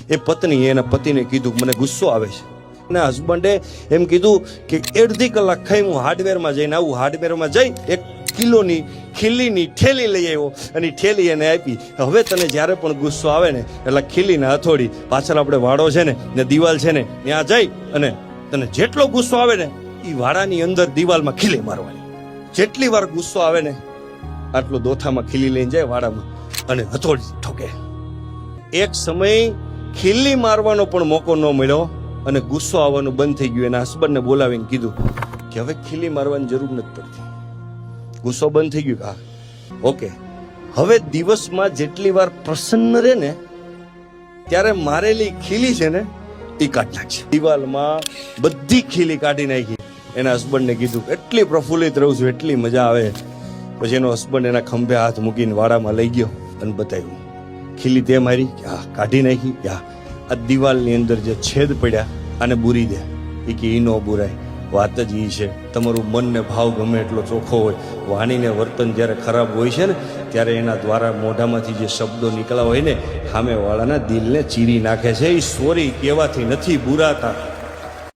એ પત્નીએ એના પતિને કીધું મને ગુસ્સો આવે છે. અને હસબન્ડે એમ કીધું કે અડધી કલાક ખાઈ હું હાર્ડવેરમાં જઈને આવું. હાર્ડવેરમાં જઈ 1 કિલોની ખીલીની ઠેલી લઈ આવ્યો અને ઠેલી એને આપી. હવે તને જ્યારે પણ ગુસ્સો આવે ને એટલે ખીલીને હથોડી પાછળ આપણે વાડો છે ને દિવાલ છે ને ત્યાં જઈ અને તને જેટલો ગુસ્સો આવે ને એ વાડાની અંદર દિવાલમાં ખીલી મારવાની. જેટલી વાર ગુસ્સો આવે ને આટલો દોથામાં ખીલી લઈને જાય વાડામાં અને હથોડી ઠોકે. એક સમય ખીલી મારવાનો પણ મોકો ન મળ્યો અને ગુસ્સો આવવાનું બંધ થઈ ગયું. એના હસબન્ડને બોલાવીને કીધું કે હવે ખીલી મારવાની જરૂર નથી પડતી, ગુસ્સો બંધ થઈ ગયું. હા ઓકે, હવે દિવસમાં જેટલી વાર પ્રસન્ન રહે ને ત્યારે મારેલી ખીલી છે ને એ કાઢી નાખશે. દિવાલમાં બધી ખીલી કાઢી નાખી. એના હસબન્ડને કીધું એટલી પ્રફુલ્લિત રહું છું, એટલી મજા આવે. પછી એનો હસબન્ડ એના ખંભે હાથ મૂકીને વાડામાં લઈ ગયો અને બતાવ્યું ખીલી તે મારી. હા કાઢી નાખી. હા આ દિવાલની અંદર જે છેદ પડ્યા આને બુરી દે. એ કે ઈ નો બુરાય. વાત જ ઈ છે, તમારું મન ને ભાવ ગમે એટલો ચોખ્ખો હોય, વાણીને વર્તન જ્યારે ખરાબ હોય છે ને ત્યારે એના દ્વારા મોઢામાંથી જે શબ્દો નીકળ્યા હોય ને સામેવાળાના દિલને ચીરી નાખે છે. એ સોરી કહેવાથી નથી બુરાતા.